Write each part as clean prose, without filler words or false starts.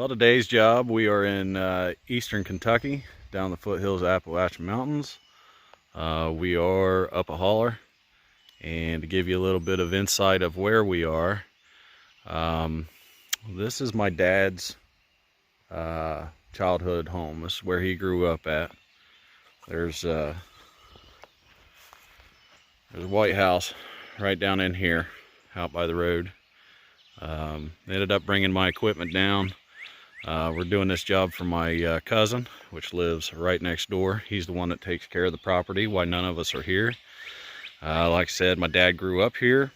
Well, today's job, we are in eastern Kentucky, down the foothills of Appalachian Mountains. We are up a holler, and to give you a little bit of insight of where we are, this is my dad's childhood home. This is where he grew up at. There's a White House right down in here, out by the road. They ended up bringing my equipment down. We're doing this job for my cousin, which lives right next door. He's the one that takes care of the property while none of us are here. Like I said, my dad grew up here.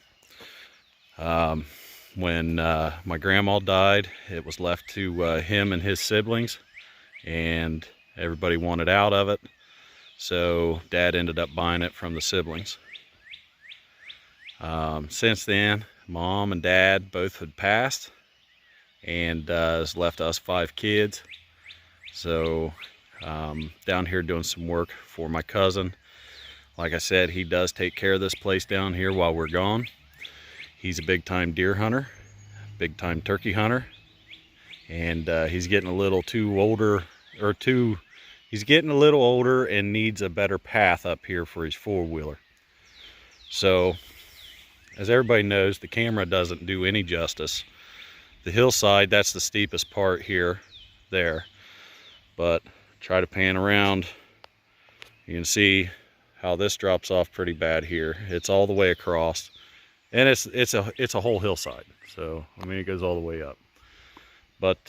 When my grandma died, it was left to him and his siblings, and everybody wanted out of it. So Dad ended up buying it from the siblings. Since then, Mom and Dad both had passed, and has left us 5 kids. So down here doing some work for my cousin. Like I said, he does take care of this place down here while we're gone. He's a big-time deer hunter, big-time turkey hunter, and he's getting a little older and needs a better path up here for his four-wheeler. So, as everybody knows, the camera doesn't do any justice. The hillside, that's the steepest part there. But try to pan around. You can see how this drops off pretty bad here. It's all the way across, and it's a whole hillside. So I mean, it goes all the way up. But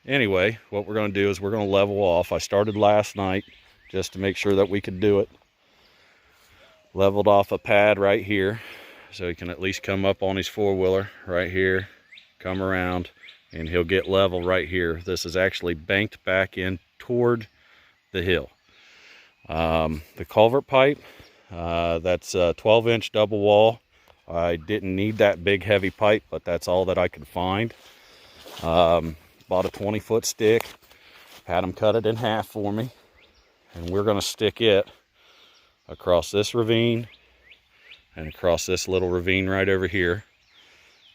anyway, what we're going to do is we're going to level off. I started last night just to make sure that we could do it. Leveled off a pad right here, so he can at least come up on his four-wheeler right here, come around, and he'll get level right here. This is actually banked back in toward the hill. The culvert pipe, that's a 12-inch double wall. I didn't need that big heavy pipe, but that's all that I could find. Bought a 20-foot stick, had him cut it in half for me, and we're going to stick it across this ravine and across this little ravine right over here,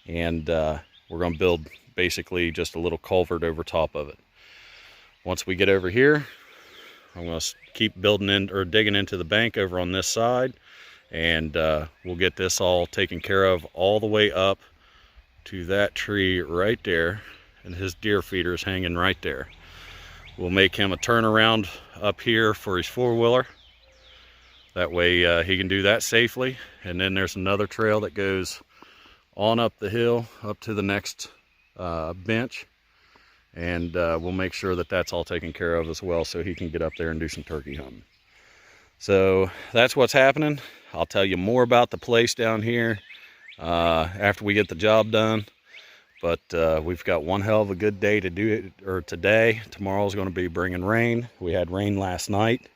and we're going to build basically just a little culvert over top of it. Once we get over here, I'm going to keep building in or digging into the bank over on this side, and we'll get this all taken care of all the way up to that tree right there, and his deer feeder is hanging right there. We'll make him a turnaround up here for his four-wheeler. That way he can do that safely. And then there's another trail that goes on up the hill up to the next bench, and we'll make sure that that's all taken care of as well, so he can get up there and do some turkey hunting. So that's what's happening. I'll tell you more about the place down here after we get the job done. But we've got one hell of a good day to do it, or today. Tomorrow's going to be bringing rain. We had rain last night,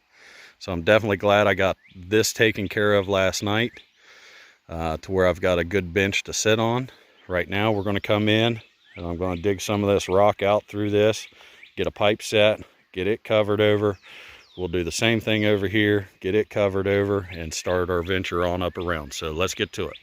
so I'm definitely glad I got this taken care of last night, to where I've got a good bench to sit on. Right now we're going to come in, and I'm going to dig some of this rock out through this, get a pipe set, get it covered over. We'll do the same thing over here, get it covered over, and start our venture on up around. So let's get to it.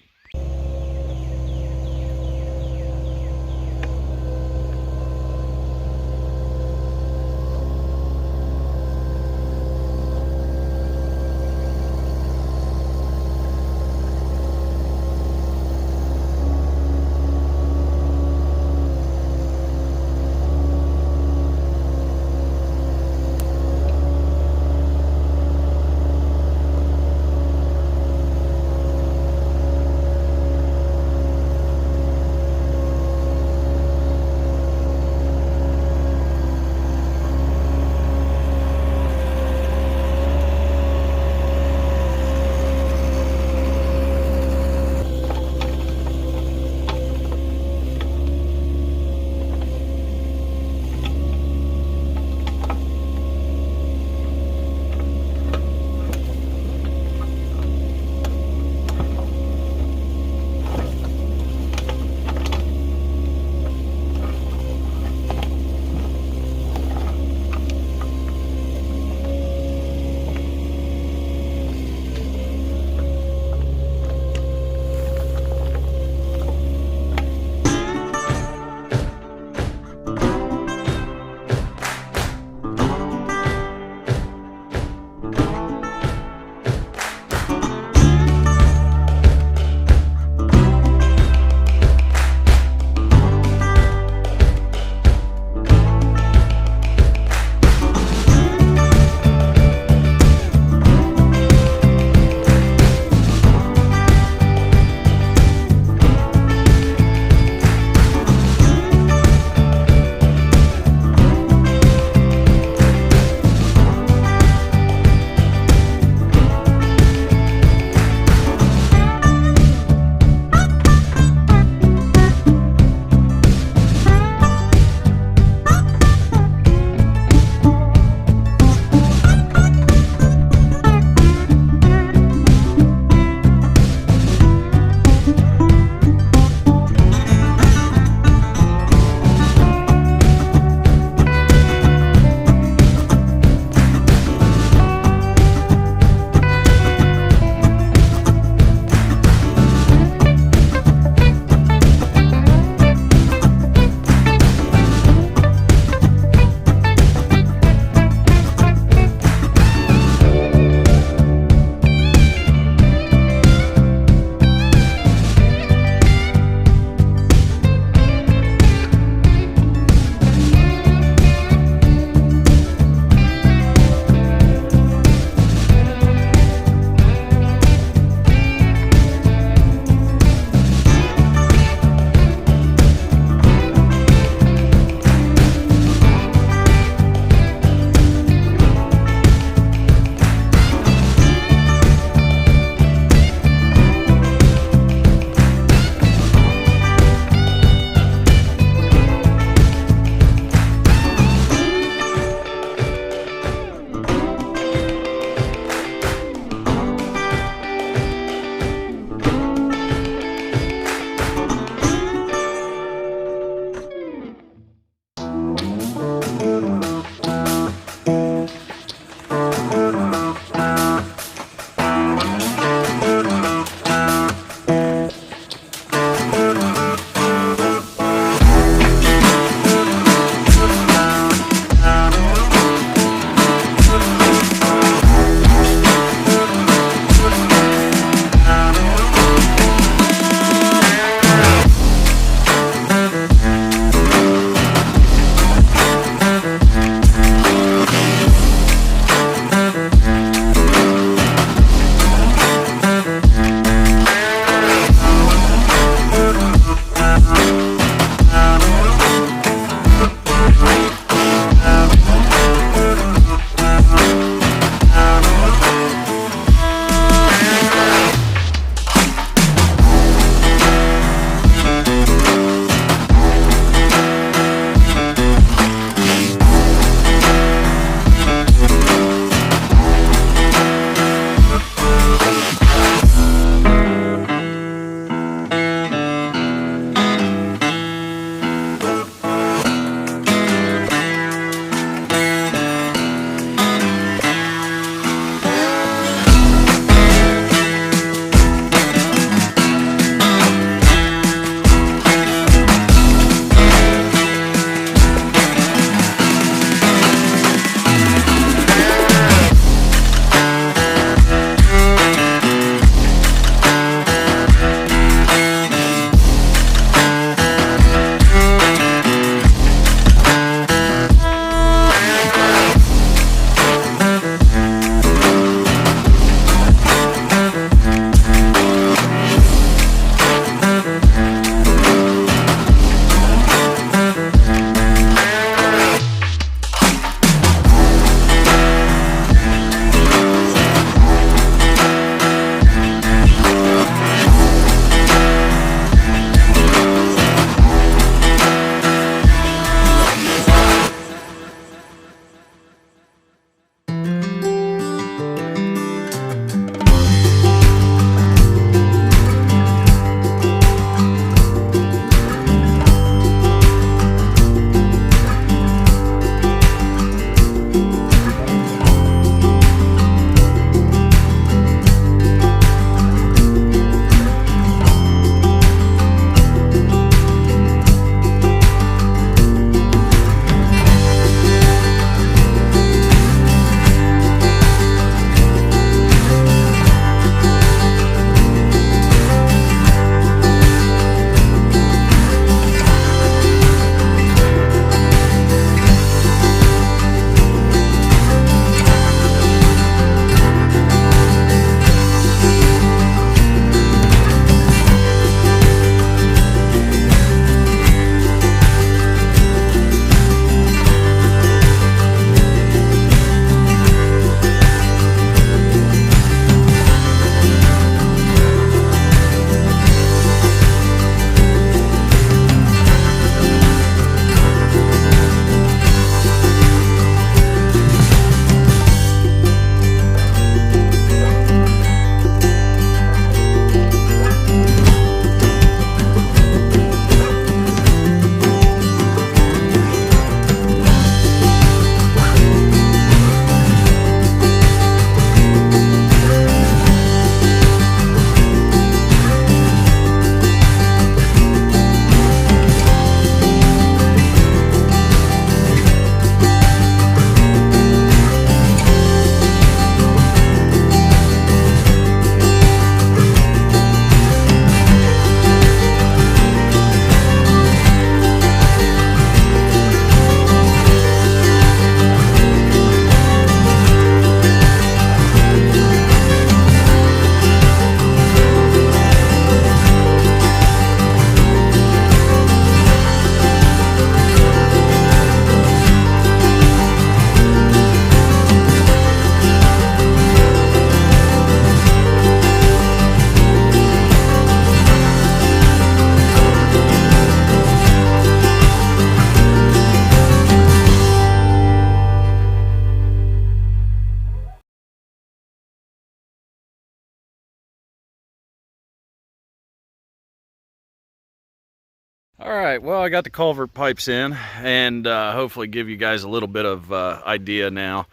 All right, well, I got the culvert pipes in, and hopefully give you guys a little bit of idea now.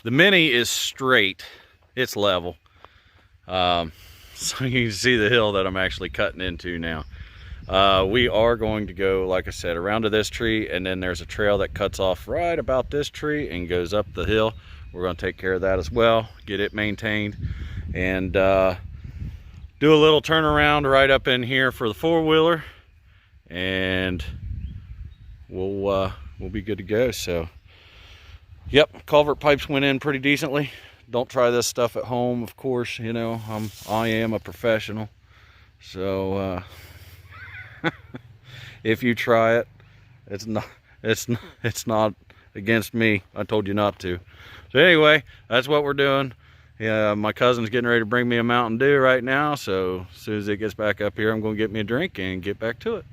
The Mini is straight, it's level. So you can see the hill that I'm actually cutting into now. We are going to go, like I said, around to this tree, and then there's a trail that cuts off right about this tree and goes up the hill. We're going to take care of that as well, get it maintained, and do a little turnaround right up in here for the four-wheeler, and we'll be good to go. So yep, culvert pipes went in pretty decently. Don't try this stuff at home, of course. You know, I am a professional, so if you try it, it's not against me. I told you not to. So anyway, that's what we're doing. Yeah, my cousin's getting ready to bring me a Mountain Dew right now, so as soon as it gets back up here, I'm going to get me a drink and get back to it.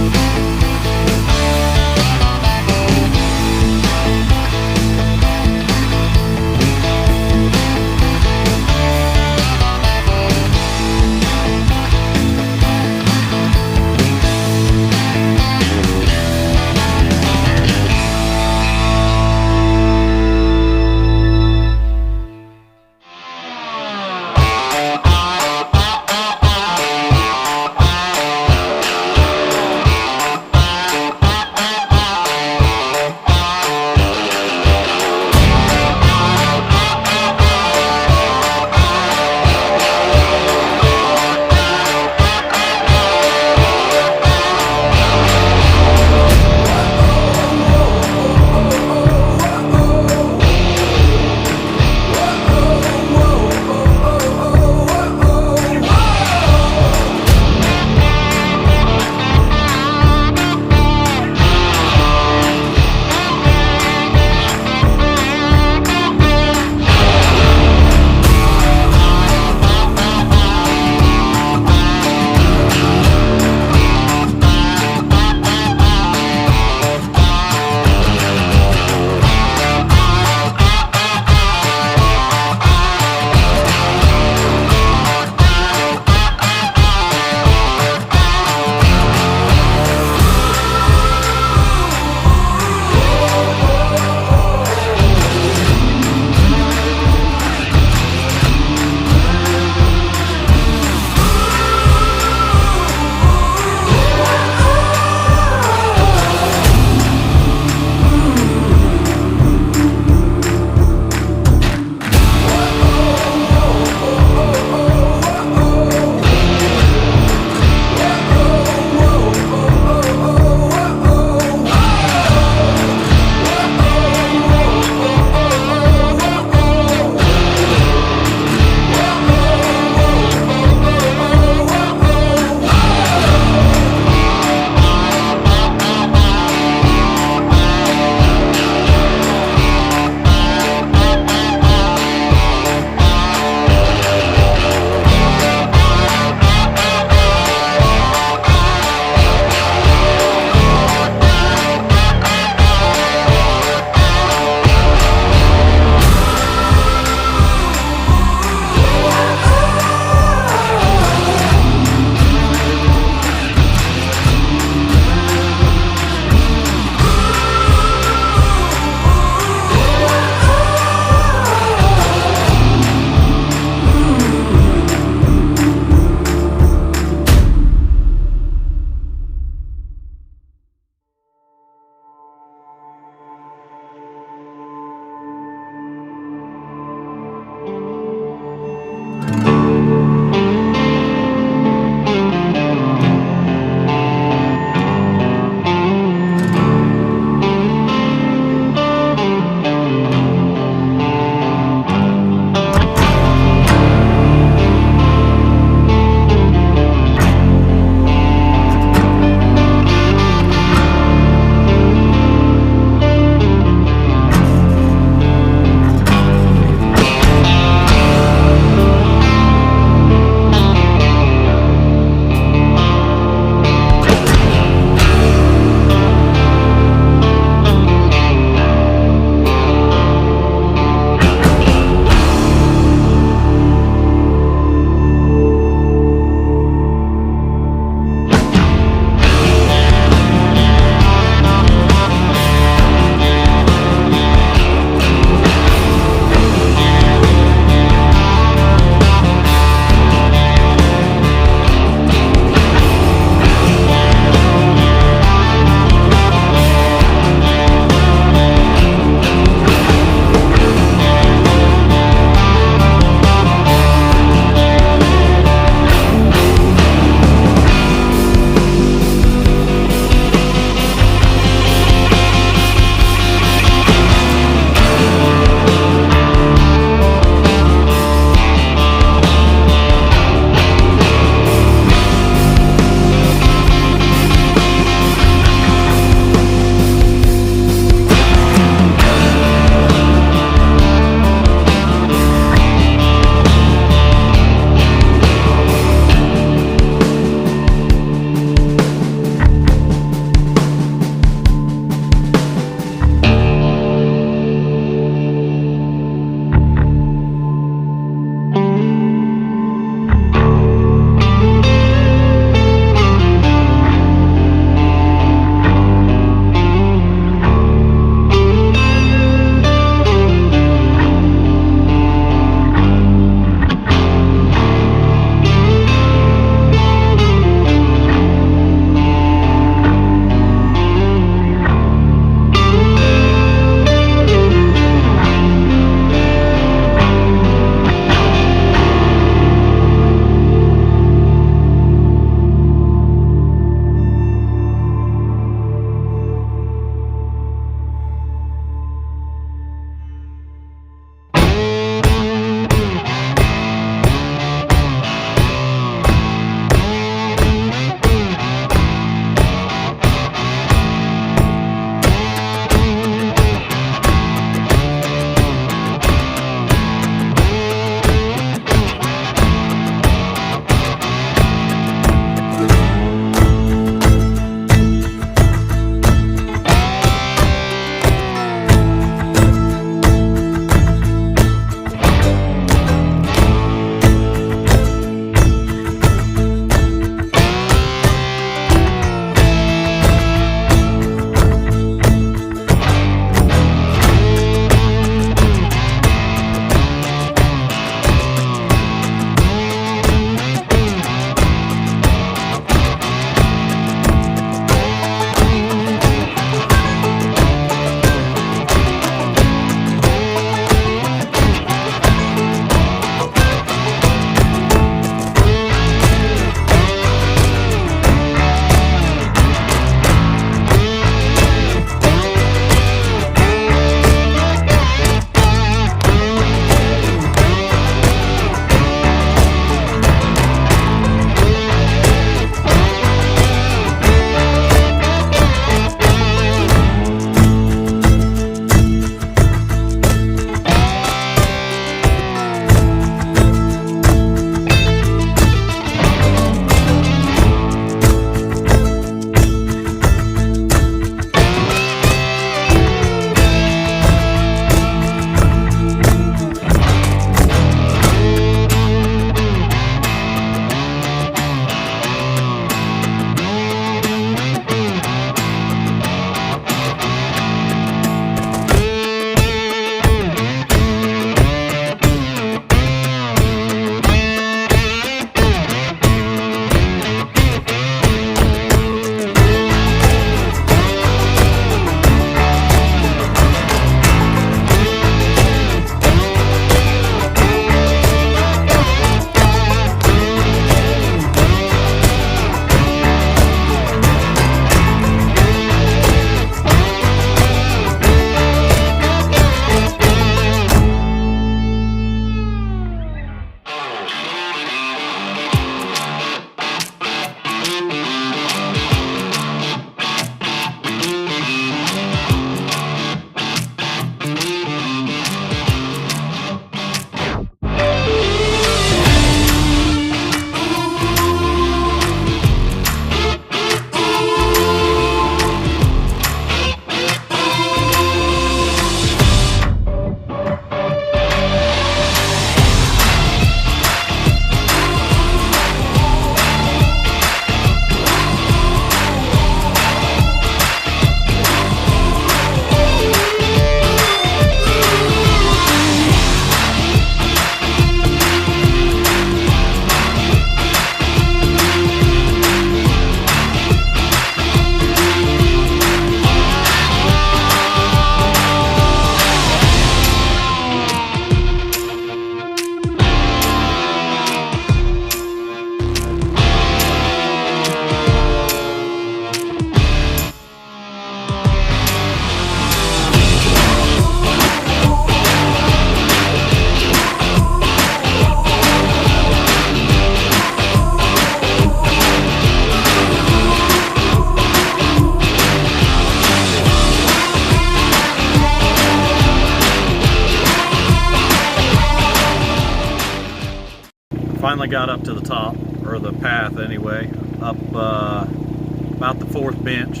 finally got up to the top, or the path anyway, up about the 4th bench,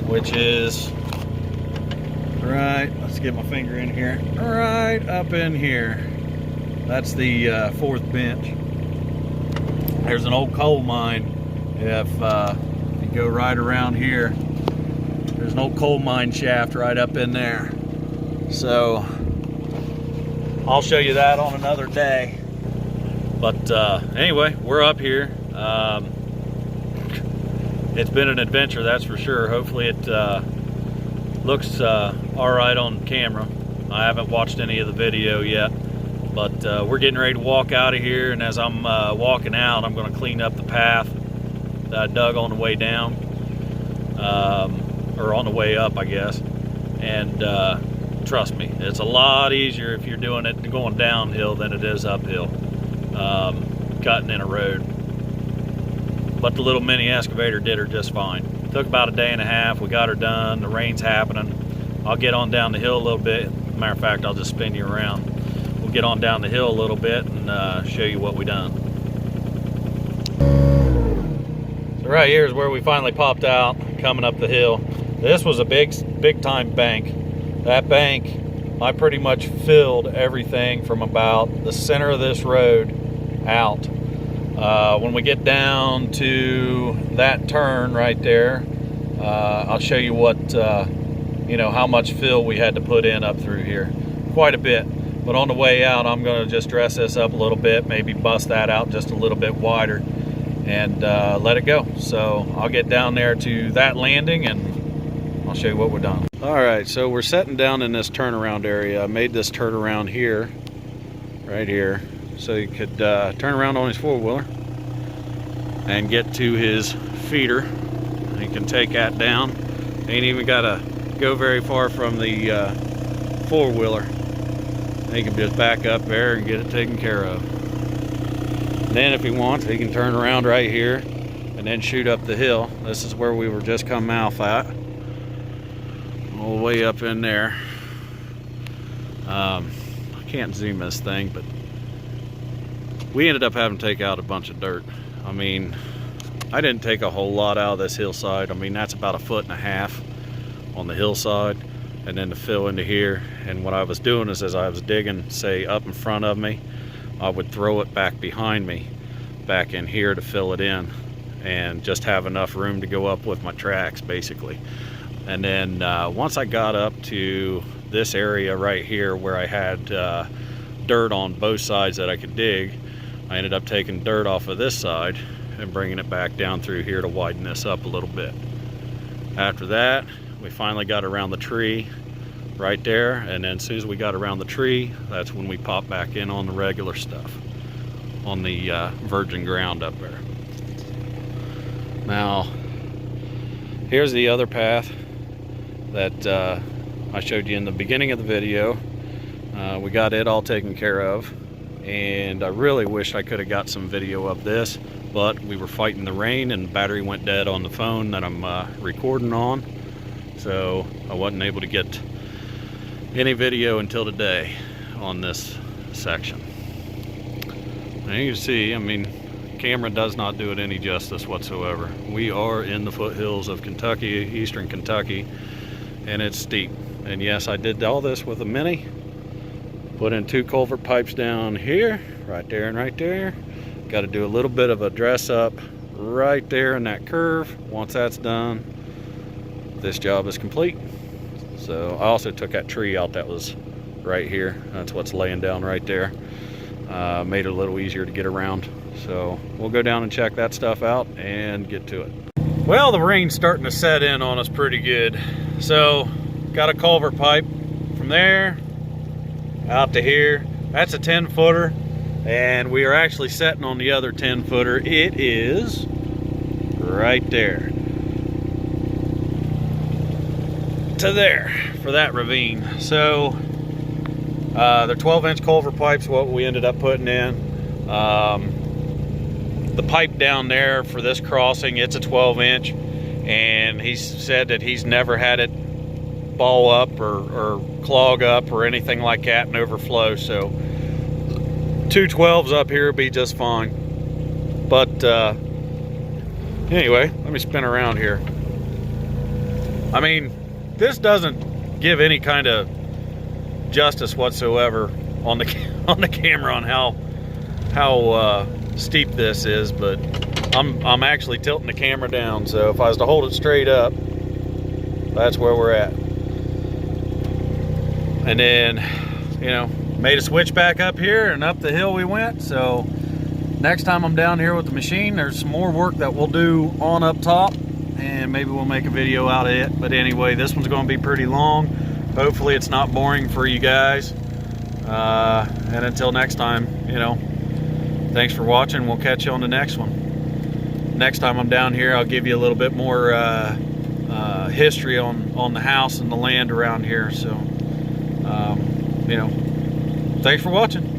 which is right, let's get my finger in here, right up in here. That's the 4th bench. There's an old coal mine. If you go right around here, there's an old coal mine shaft right up in there. So I'll show you that on another day. But anyway, we're up here. It's been an adventure, that's for sure. Hopefully it looks all right on camera. I haven't watched any of the video yet, but we're getting ready to walk out of here. And as I'm walking out, I'm going to clean up the path that I dug on the way down, or on the way up, I guess. And trust me, it's a lot easier if you're doing it going downhill than it is uphill, cutting in a road. But the little mini excavator did her just fine. Took about a day and a half. We got her done. The rain's happening. I'll get on down the hill a little bit. Matter of fact, I'll just spin you around. We'll get on down the hill a little bit and show you what we done. So right here is where we finally popped out, coming up the hill. This was a big time bank. That bank, I pretty much filled everything from about the center of this road out. When we get down to that turn right there, I'll show you what, you know, how much fill we had to put in up through here. Quite a bit. But on the way out, I'm going to just dress this up a little bit, maybe bust that out just a little bit wider, and let it go. So I'll get down there to that landing and I'll show you what we're done. Alright, so we're setting down in this turnaround area. I made this turnaround here, right here, so he could turn around on his 4-wheeler and get to his feeder. He can take that down. Ain't even got to go very far from the 4-wheeler. He can just back up there and get it taken care of. And then if he wants, he can turn around right here and then shoot up the hill. This is where we were just come off at. All the way up in there. I can't zoom this thing, but we ended up having to take out a bunch of dirt. I mean, I didn't take a whole lot out of this hillside. I mean, that's about 1.5 feet on the hillside, and then to fill into here. And what I was doing is, as I was digging, say up in front of me, I would throw it back behind me, back in here to fill it in, and just have enough room to go up with my tracks, basically. And then once I got up to this area right here where I had dirt on both sides that I could dig, I ended up taking dirt off of this side and bringing it back down through here to widen this up a little bit. After that, we finally got around the tree right there, and then as soon as we got around the tree, that's when we popped back in on the regular stuff, on the virgin ground up there. Now, here's the other path that I showed you in the beginning of the video. We got it all taken care of, and I really wish I could have got some video of this, but we were fighting the rain and the battery went dead on the phone that I'm recording on, so I wasn't able to get any video until today on this section. And you can see, I mean, camera does not do it any justice whatsoever. We are in the foothills of Kentucky, eastern Kentucky, and it's steep. And yes, I did all this with a mini. Put in 2 culvert pipes down here, right there and right there. Got to do a little bit of a dress up right there in that curve. Once that's done, this job is complete. So I also took that tree out that was right here. That's what's laying down right there. Made it a little easier to get around. So we'll go down and check that stuff out and get to it. Well, the rain's starting to set in on us pretty good. So got a culvert pipe from there out to here. That's a 10-footer, and we are actually setting on the other 10-footer. It is right there to there for that ravine. So they're 12-inch culvert pipes, what we ended up putting in. The pipe down there for this crossing, it's a 12-inch, and he said that he's never had it ball up or clog up or anything like that and overflow. So 2 12s up here would be just fine. But anyway, let me spin around here. I mean, this doesn't give any kind of justice whatsoever on the camera on how steep this is, but I'm actually tilting the camera down, so if I was to hold it straight up, that's where we're at. And then, you know, made a switch back up here, and up the hill we went. So next time I'm down here with the machine, there's some more work that we'll do on up top, and maybe we'll make a video out of it. But anyway, this one's going to be pretty long. Hopefully it's not boring for you guys. And until next time, you know, thanks for watching. We'll catch you on the next one. Next time I'm down here, I'll give you a little bit more history on the house and the land around here. So, you know, thanks for watching.